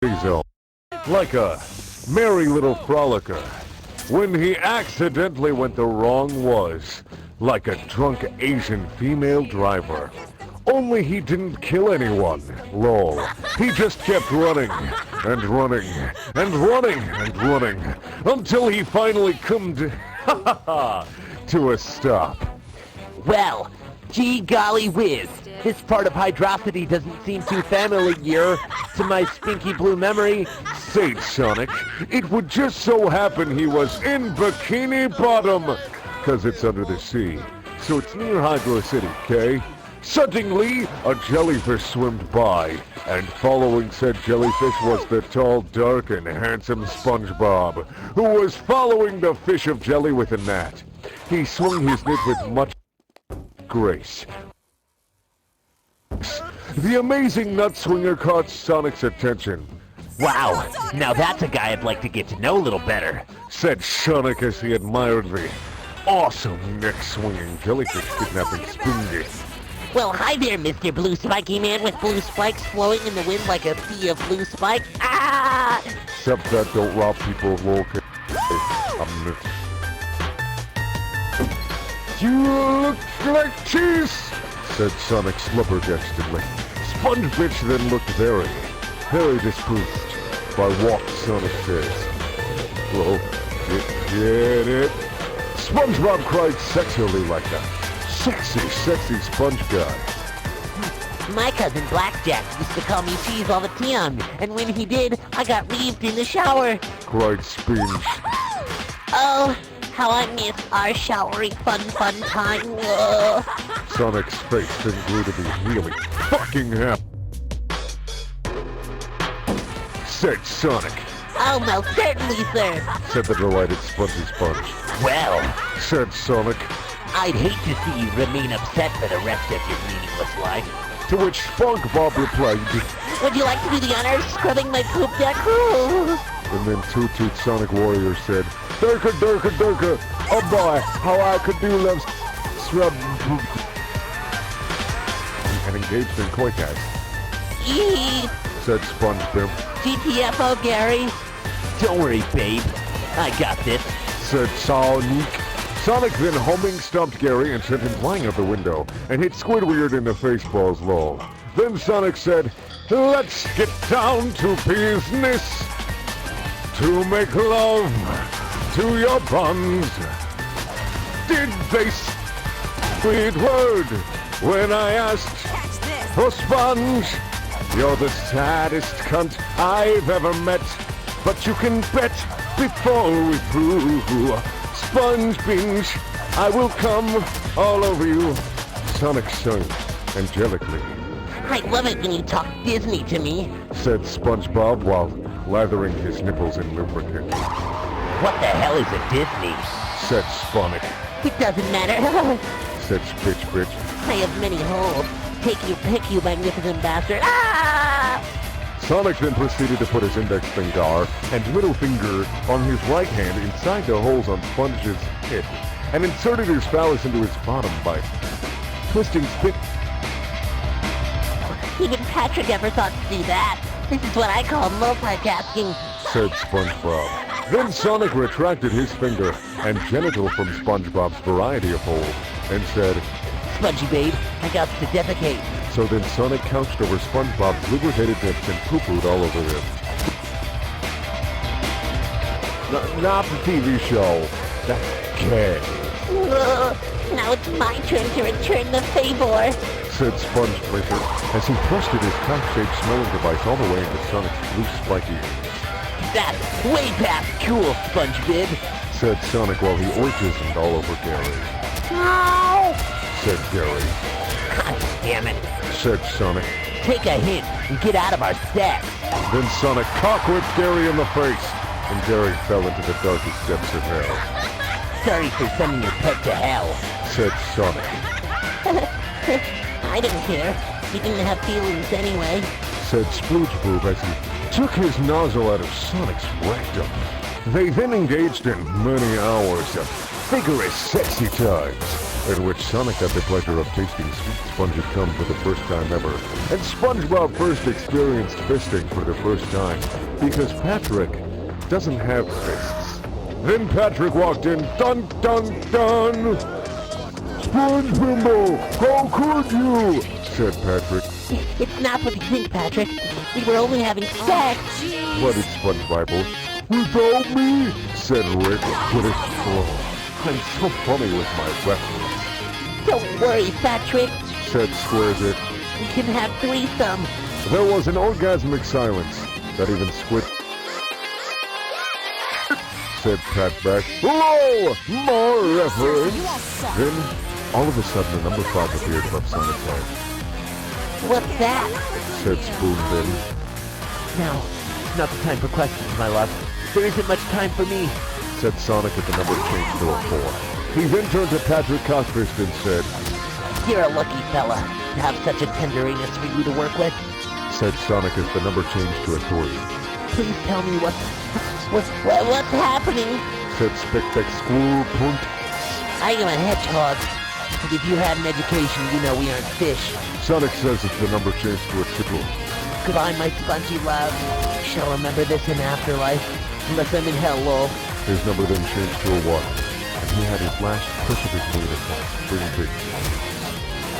zone, like a merry little frolicker, when he accidentally went the wrong was, like a drunk Asian female driver. Only he didn't kill anyone, lol. He just kept running, and running, and running, and running, until he finally come to a stop. Well, gee golly whiz, this part of hydrosity doesn't seem too familiar to my spinky blue memory. Say, Sonic, it would just so happen he was in Bikini Bottom, 'cause it's under the sea, so it's near Hydro City, okay? Suddenly, a jellyfish swimmed by, and following said jellyfish was the tall, dark, and handsome Spongebob, who was following the fish of jelly with a gnat. He swung his net with much grace. The amazing nut swinger caught Sonic's attention. Wow, now that's a guy I'd like to get to know a little better, said Sonic as he admired the awesome neck-swinging jellyfish kidnapping Spoongy. Well, hi there, Mr. Blue Spiky Man with blue spikes flowing in the wind like a sea of blue spikes. Ah! Except that don't rob people of lol. You look like cheese, said Sonic flabbergastedly. Sponge Bitch then looked very displeased by what Sonic says. Well, get it? SpongeBob cried sexually like that. Sexy sponge guy. My cousin Blackjack used to call me cheese all the time, and when he did, I got leaved in the shower. Cried Spinge. Oh, how I miss our showery fun time. Whoa. Sonic's face then grew to be really fucking happy. Said Sonic. Oh, most certainly, sir. Said the delighted Spongy Sponge. Well, said Sonic. I'd hate to see you remain upset for the rest of your meaningless life. To which Spongebob replied, Would you like to do the honors scrubbing my poop deck? Ooh. And then Toot Sonic Warrior said, Durka, oh boy, how I could do love scrub. And engaged in koi tag. Eee. Said SpongeBob. GTFO, Gary. Don't worry, babe. I got this. Said Sonic. Sonic then homing stomped Gary and sent him flying out the window and hit Squidward in the face balls lol. Then Sonic said, let's get down to business. To make love to your buns. Did they Squidward when I asked for Sponge? You're the saddest cunt I've ever met, but you can bet before we through. Sponge Binge, I will come all over you. Sonic sung angelically. I love it when you talk Disney to me, said SpongeBob while lathering his nipples in lubricant. What the hell is a Disney? Said Sonic. It doesn't matter. Said Bitch. I have many holes. Take your pick, you magnificent bastard. Ah! Sonic then proceeded to put his index finger and middle finger on his right hand inside the holes on Sponge's head, and inserted his phallus into his bottom by twisting spit. Even Patrick ever thought to do that. This is what I call multitasking, said SpongeBob. Then Sonic retracted his finger and genital from SpongeBob's variety of holes, and said, Spongy babe, I got to defecate. So then Sonic couched over SpongeBob's lubricated nips and poo-pooed all over them. Not the TV show. Okay. Now it's my turn to return the favor, said Sponge Blizzard as he thrusted his cock-shaped smelling device all the way into Sonic's blue spiky ears. That's way past cool, Spongebib, said Sonic while he orgasmed all over Gary. No! Said Gary. God damn it. Said Sonic. Take a hint and get out of our set. Then Sonic cock-whipped Gary in the face, and Gary fell into the darkest depths of hell. Sorry for sending your pet to hell, said Sonic. I didn't care. He didn't have feelings anyway, said Spongebob as he took his nozzle out of Sonic's rectum. They then engaged in many hours of vigorous sexy times, in which Sonic got the pleasure of tasting sweet spongy cum for the first time ever, and SpongeBob first experienced fisting for the first time, because Patrick doesn't have fists. Then Patrick walked in, dun dun dun! SpongeBob, how could you? Said Patrick. It's not what you think, Patrick. We were only having sex. Flooded SpongeBob. Without me? Said Rick with a straw. I'm so funny with my weapons. Don't worry, Patrick. Said Squares It. We can have threesome. There was an orgasmic silence that even Squid said Pat back. Hello! More reference! Then, all of a sudden, the number 5 appeared above Sonic's head. What's that? Said Spoon then. Now, it's not the time for questions, my love. There isn't much time for me. Said Sonic as the number changed to a 4. He then turned to Patrick Cockfist and said, You're a lucky fella to have such a tender anus for you to work with. Said Sonic as the number changed to a 3. Please tell me what's happening. Said Spick School Punt. I am a hedgehog. And if you had an education, you know we aren't fish. Sonic says as the number changed to a 2. Goodbye, my spongy love. Shall remember this in afterlife. Unless I'm in hell, lol. His number then changed to a 1. And he had his last push of his wiener spring big.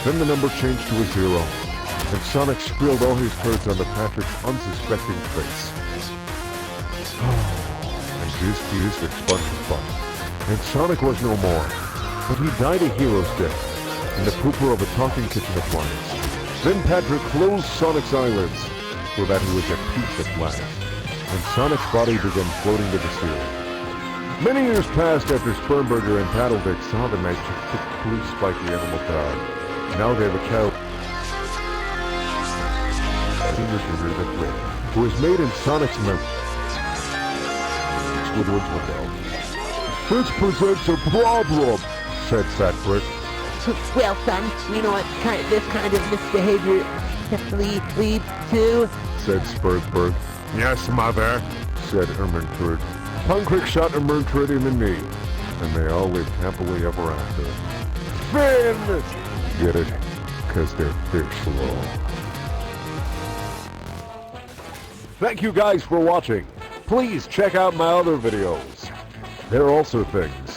Then the number changed to a 0. And Sonic spilled all his curds onto Patrick's unsuspecting face. And this teased and Spongebob. And Sonic was no more. But he died a hero's death in the pooper of a talking kitchen appliance. Then Patrick closed Sonic's eyelids so that he was at peace at last. And Sonic's body began floating to the ceiling. Many years passed after Spermburger and Paddledick saw the magic blue spiky animal die. Now they have a cow who is made in Sonic's memory. Squidward's window. This presents a problem, said Fat Brick. Well, son, we know what this kind of misbehavior leads to. Said Spursburg. Yes, mother, said Ermentrud. Punkrick shot Ermentrud in the knee, and they all lived happily ever after. Finn! Get it? 'Cause they're fish lol. Thank you guys for watching. Please check out my other videos. There are also things